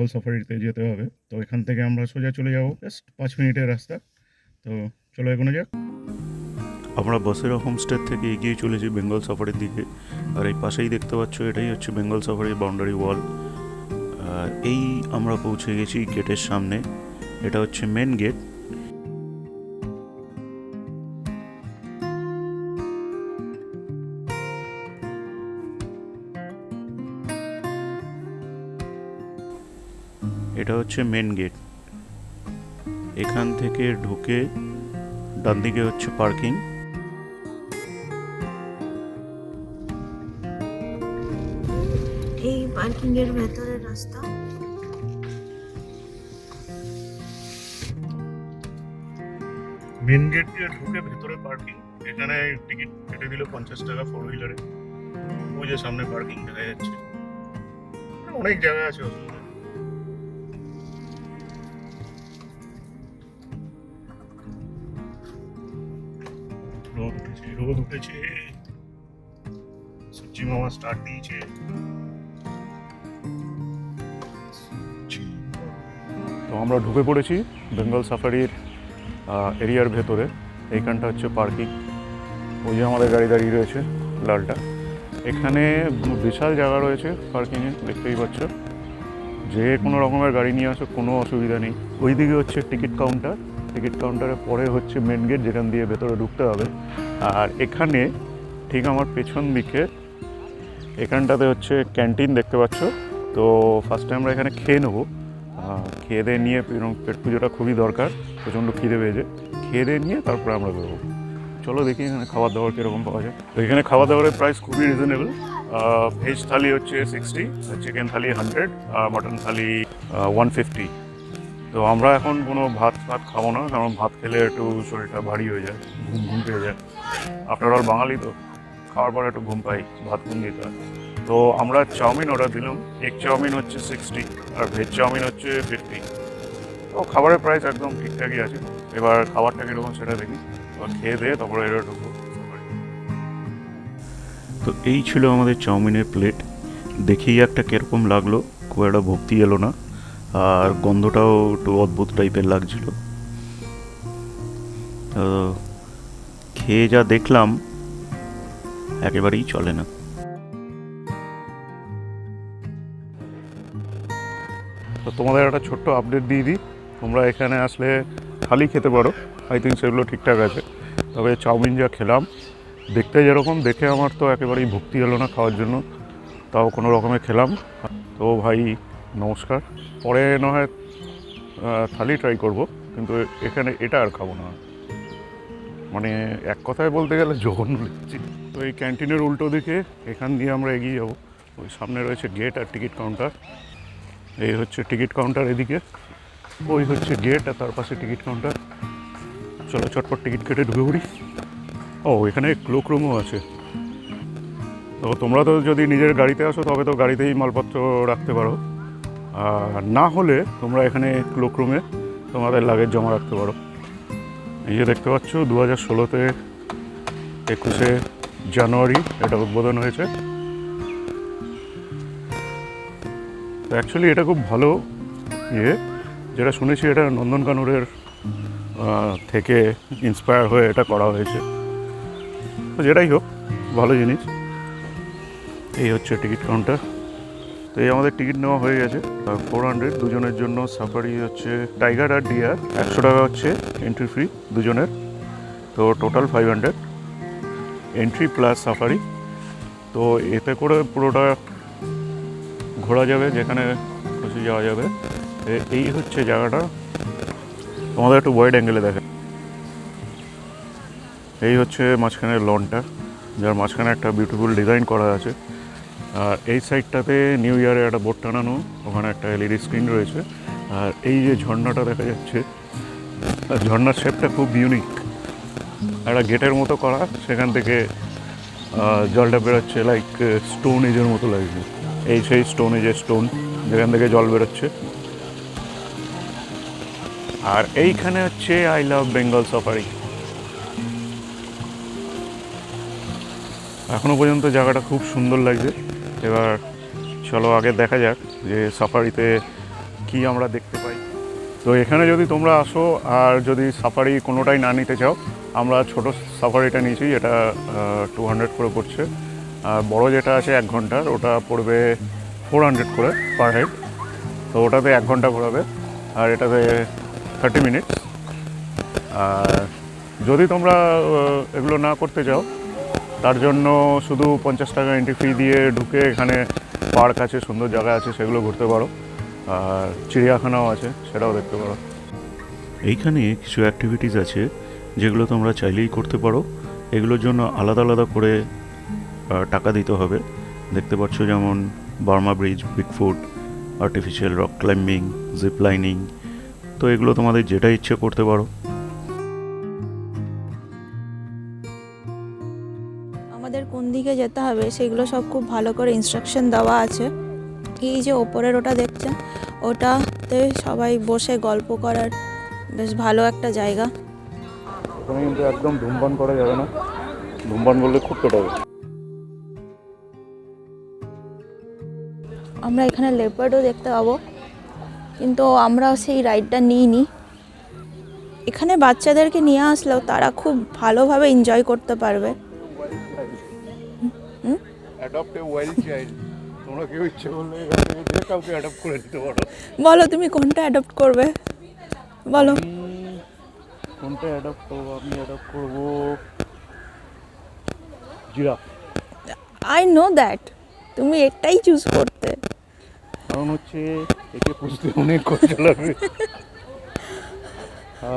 বেঙ্গল সাফারিতে যেতে হবে। তো এখান থেকে আমরা সোজা চলে যাব, জাস্ট 5 মিনিটের রাস্তা। তো চলো এগোনো যাক। আমরা বসেরা হোমস্টে থেকে এগিয়ে চলেছি বেঙ্গল সাফারির দিকে। আর এই পাশেই দেখতে পাচ্ছ, এটাই হচ্ছে বেঙ্গল সাফারির বাউন্ডারি ওয়াল। এই আমরা পৌঁছে গেছি গেটের সামনে। এটা হচ্ছে মেন গেট। এটা হচ্ছে মেন গেট। এখান থেকে ঢুকে ডান দিকে হচ্ছে পার্কিং। এই পার্কিং এর ভেতরে রাস্তা। মেন গেট দিয়ে ঢুকে ভেতরে পার্কিং। এখানে টিকিট কেটে দিল 50 টাকা 4 হুইলারে। ওই যে সামনে পার্কিং দেখা যাচ্ছে, অনেক জায়গা আছে, অসুবিধা নেই। রোদ উঠেছে, সূর্যি মামা স্টার্ট দিয়েছে। তো আমরা ঢুকে পড়েছি বেঙ্গল সাফারির এরিয়ার ভেতরে। এইখানটা হচ্ছে পার্কিং। ওই যে আমাদের গাড়ি দাঁড়িয়ে রয়েছে লালটা। এখানে বিশাল জায়গা রয়েছে পার্কিংয়ে, দেখতেই পাচ্ছ। যে কোনো রকমের গাড়ি নিয়ে আসো, কোনো অসুবিধা নেই। ওই দিকে হচ্ছে টিকিট কাউন্টার। টিকিট কাউন্টারের পরে হচ্ছে মেন গেট, যেখান দিয়ে ভেতরে ঢুকতে হবে। আর এখানে ঠিক আমার পেছন দিকে এখানটাতে হচ্ছে ক্যান্টিন দেখতে পাচ্ছ। তো ফার্স্টে আমরা এখানে খেয়ে নেবো। খেয়ে দিয়ে নিয়ে পেট পুজোটা খুবই দরকার, প্রচণ্ড খিদে পেয়েছে। খেয়ে দিয়ে নিয়ে তারপরে আমরা বেরোবো। চলো দেখি এখানে খাবার দাবার কীরকম পাওয়া যায়। তো এখানে খাবার দাবারের প্রাইস খুবই রিজনেবল। ভেজ থালি হচ্ছে 60, চিকেন থালি 100, আর মাটন থালি 150। তো আমরা এখন কোনো ভাত খাবো না, কারণ ভাত খেলে একটু শরীরটা ভারী হয়ে যায়, ঘুম পেয়ে যায়। আফটার অল বাঙালি তো, খাওয়ার পরে একটু ঘুম পাই, ভাত ঘুম দিতে হয়। তো আমরা চাউমিন অর্ডার দিলাম। এগ চাউমিন হচ্ছে 60 আর ভেজ চাউমিন হচ্ছে 50। তো খাবারের প্রাইস একদম ঠিকঠাকই আছে। এবার খাবারটা কীরকম সেটা দেখি, এবার খেয়ে দিয়ে তারপরে এটা ঢুকবো। তো এই ছিল আমাদের চাউমিনের প্লেট। দেখেই একটা কীরকম লাগলো, খুব একটা ভক্তি এলো না, আর গন্ধটাও একটু অদ্ভুত টাইপের লাগছিল। খেয়ে যা দেখলাম একেবারেই চলে না। তো তোমাদের একটা ছোট্ট আপডেট দিয়ে দিই, তোমরা এখানে আসলে থালি খেতে পারো, আই থিঙ্ক সেগুলো ঠিকঠাক আছে। তবে চাউমিন যা খেলাম, দেখতে যেরকম, দেখে আমার তো একেবারেই ভক্তি হলো না খাওয়ার জন্য। তাও কোনো রকমে খেলাম। তো ভাই নমস্কার, পরে না হয় থালি ট্রাই করব, কিন্তু এখানে এটা আর খাবো না। মানে এক কথায় বলতে গেলে জঘন্য লাগছে। তো এই ক্যান্টিনের উল্টো দিকে এখান দিয়ে আমরা এগিয়ে যাবো। ওই সামনে রয়েছে গেট আর টিকিট কাউন্টার। এই হচ্ছে টিকিট কাউন্টার এদিকে, ওই হচ্ছে গেট আর তার পাশে টিকিট কাউন্টার। চলো চটপট টিকিট কেটে ঢুকে পড়ি। ও এখানে ক্লোক রুমও আছে। তো তোমরা তো যদি নিজের গাড়িতে আসো তবে তো গাড়িতেই মালপত্র রাখতে পারো, আর না হলে তোমরা এখানে ক্লোক রুমে তোমাদের লাগেজ জমা রাখতে পারো। এই যে দেখতে পাচ্ছ 2016-তে 21শে জানুয়ারি এটা উদ্বোধন হয়েছে। তো অ্যাকচুয়ালি এটা খুব ভালো যেটা শুনেছি এটা নন্দনকাননের থেকে ইন্সপায়ার হয়ে এটা করা হয়েছে। তো যেটাই হোক, ভালো জিনিস। এই হচ্ছে টিকিট কাউন্টার। তো এই আমাদের টিকিট নেওয়া হয়ে গেছে 400 দুজনের জন্য। সাফারি হচ্ছে টাইগার আর ডিয়ার 100 টাকা হচ্ছে এন্ট্রি ফি দুজনের। তো টোটাল 500 এন্ট্রি প্লাস সাফারি। তো এতে করে পুরোটা ঘোরা যাবে, যেখানে খুশি যাওয়া যাবে। এই হচ্ছে জায়গাটা, তোমাদের একটু ওয়াইড অ্যাঙ্গেলে দেখে। এই হচ্ছে মাঝখানের লনটা, যার মাঝখানে একটা বিউটিফুল ডিজাইন করা আছে। আর এই সাইডটাতে নিউ ইয়ারে একটা বোর্ড টানানো, ওখানে একটা এলইডি স্ক্রিন রয়েছে। আর এই যে ঝর্ণাটা দেখা যাচ্ছে, ঝর্ণার শেপটা খুব ইউনিক, একটা গেটের মতো করা, সেখান থেকে জলটা বেরোচ্ছে লাইক স্টোন এজের মতো লাগছে। এই সেই স্টোন এজের স্টোন, যেখান থেকে জল বেরোচ্ছে। আর এইখানে হচ্ছে আই লাভ বেঙ্গল সাফারি। এখনও পর্যন্ত জায়গাটা খুব সুন্দর লাগছে। এবার চলো আগে দেখা যাক যে সাফারিতে কি আমরা দেখতে পাই। তো এখানে যদি তোমরা আসো আর যদি সাফারি কোনোটাই না নিতে চাও, আমরা ছোট সাফারিটা নিয়েছি, এটা 200 করে পড়ছে। আর বড় যেটা আছে 1 ঘন্টার, ওটা পড়বে 400 করে পার হেড। তো ওটাতে 1 ঘন্টা ঘোরাবে আর এটাতে 30 মিনিটস। আর যদি তোমরা এগুলো না করতে চাও, তার জন্য শুধু 50 টাকা এন্ট্রি ফি দিয়ে ঢুকে এখানে পার্ক আছে, সুন্দর জায়গা আছে, সেগুলো ঘুরতে পারো। আর চিড়িয়াখানাও আছে, সেটাও দেখতে পারো। এইখানে কিছু অ্যাক্টিভিটিস আছে যেগুলো তোমরা চাইলেই করতে পারো। এগুলোর জন্য আলাদা আলাদা করে টাকা দিতে হবে। দেখতে পাচ্ছ যেমন Burma bridge, bigfoot, artificial rock climbing, zip lining. তো এগুলো তোমাদের যেটা ইচ্ছে করতে পারো। আমাদের কোন দিকে যেতে হবে সেগুলো সব খুব ভালো করে ইনস্ট্রাকশন দেওয়া আছে। এই যে ওপরের ওটা দেখছেন, ওটাতে সবাই বসে গল্প করার বেশ ভালো একটা জায়গা। ওখানে কিন্তু একদম ধূমপান করা যাবে না, ধূমপান করলে খুব পেটাবে। আমরা এখানে লেপার্ডও দেখতে পাবো, কিন্তু আমরা সেই রাইডটা নিইনি। এখানে বাচ্চাদেরকে নিয়ে আসলেও তারা খুব ভালোভাবে এনজয় করতে পারবে। Adopt a wild child. তোমরা কেউ ইচ্ছে করলে এখান থেকে যে কাউকে অ্যাডপ্ট করে দিতে পারো। বলো তুমি কোনটা অ্যাডপ্ট করবে, বলো। কোনটা অ্যাডপ্ট করবো? আমি অ্যাডপ্ট করবো জিরাফ। আই নো দ্যাট, তুমি এটাই চুজ করতে। কারণ হচ্ছে একে পুষতে অনেক কষ্ট লাগবে,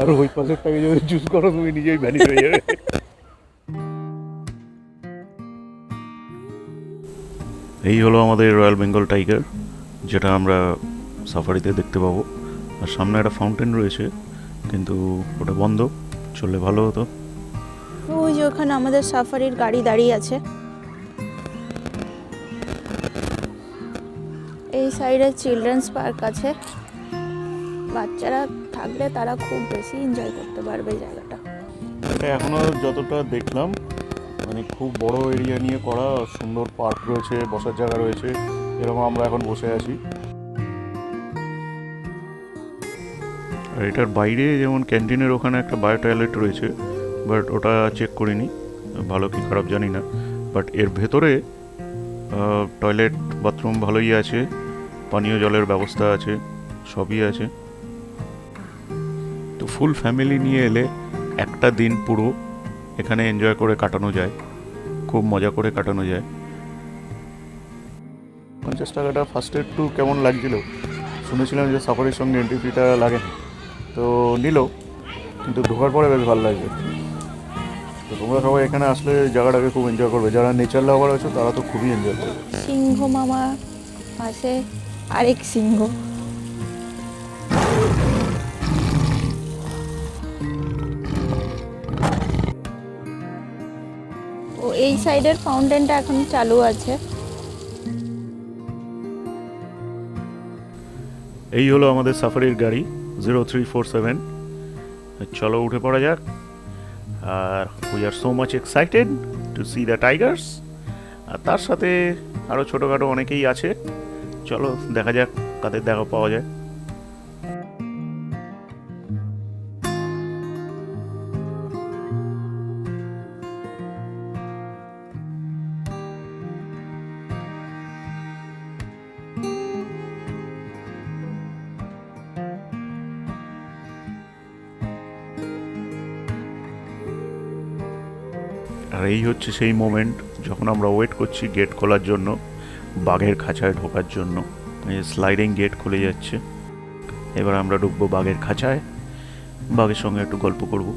আর ওই পাশেরটাকে যদি চুজ করো তুমি নিজেই ভ্যানিশ হয়ে যাবে। এই হলো আমাদের রয়্যাল বেঙ্গল টাইগার, যেটা আমরা সাফারিতে দেখতে পাবো। আর সামনে একটা ফাউন্টেন রয়েছে, কিন্তু ওটা বন্ধ, চললে ভালো হতো। ওই যে ওখানে আমাদের সাফারির গাড়ি দাঁড়িয়ে আছে। এই সাইডে চিলড্রেন্স পার্ক আছে, বাচ্চারা থাকলে তারা খুব বেশি এনজয় করতে পারবে এই জায়গাটা। এটা এখনো যতটা দেখলাম মানে খুব বড় এরিয়া নিয়ে করা, সুন্দর পার্ক রয়েছে, বসার জায়গা রয়েছে, এরকম আমরা এখন বসে আছি। আর এটার বাইরে যেমন ক্যান্টিনের ওখানে একটা বায়ো টয়লেট রয়েছে, বাট ওটা চেক করিনি, ভালো কি খারাপ জানি না। বাট এর ভেতরে টয়লেট বাথরুম ভালোই আছে, পানীয় জলের ব্যবস্থা আছে, সবই আছে। তো ফুল ফ্যামিলি নিয়ে এলে একটা দিন পুরো এখানে এনজয় করে কাটানো যায়, খুব মজা করে কাটানো যায়। 50 টাকাটা ফার্স্টে একটু কেমন লাগছিল, শুনেছিলাম যে সাফারির সঙ্গে এন্ট্রি ফিটা লাগে না, তো নিল, কিন্তু ঢোকার পরে বেশ ভালো লাগছে। তো তোমরা সবাই এখানে আসলে জায়গাটাকে খুব এনজয় করবে, যারা নেচার লাভার আছে তারা তো খুবই এনজয় করবে। সিংহ মামা পাশে আরেক সিংহ। ও এই সাইডের ফাউন্টেনটা এখন চালু আছে। এই হলো আমাদের সাফারির গাড়ি 0347। চলো উঠে পড়া যাক। আর we are so much excited to see the Tigers. আর তার সাথে আরও ছোটোখাটো অনেকেই আছে, চলো দেখা যাক কাদের দেখা পাওয়া যায়। আর এই হচ্ছে সেই মোমেন্ট যখন আমরা ওয়েট করছি গেট খোলার জন্য, বাঘের খাঁচায় ঢোকার জন্য। এই স্লাইডিং গেট খুলে যাচ্ছে, এবার আমরা ঢুকবো বাঘের খাঁচায়, বাঘের সঙ্গে একটু গল্প করব।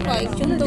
কয়েকজন তো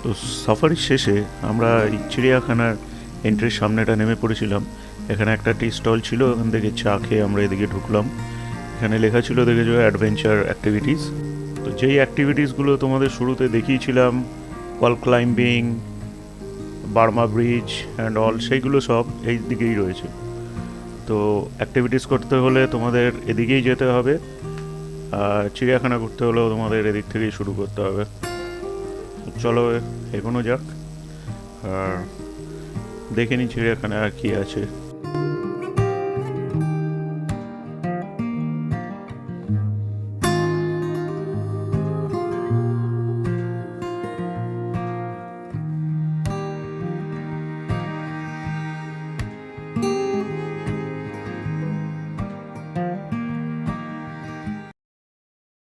তো সাফারির শেষে আমরা এই চিড়িয়াখানার এন্ট্রির সামনেটা নেমে পড়েছিলাম। এখানে একটা টি স্টল ছিল, ওখান থেকে চা খেয়ে আমরা এদিকে ঢুকলাম। এখানে লেখা ছিল দেখেছো অ্যাডভেঞ্চার অ্যাক্টিভিটিস। তো যেই অ্যাক্টিভিটিসগুলো তোমাদের শুরুতে দেখিয়েছিলাম, wall climbing, Burma bridge and all, সেইগুলো সব এই দিকেই রয়েছে। তো অ্যাক্টিভিটিস করতে হলে তোমাদের এদিকেই যেতে হবে, আর চিড়িয়াখানা ঘুরতে হলেও তোমাদের এদিক থেকেই শুরু করতে হবে। চলো এগোনো যাক আর দেখে নিই চিড়িয়াখানায় আর কী আছে।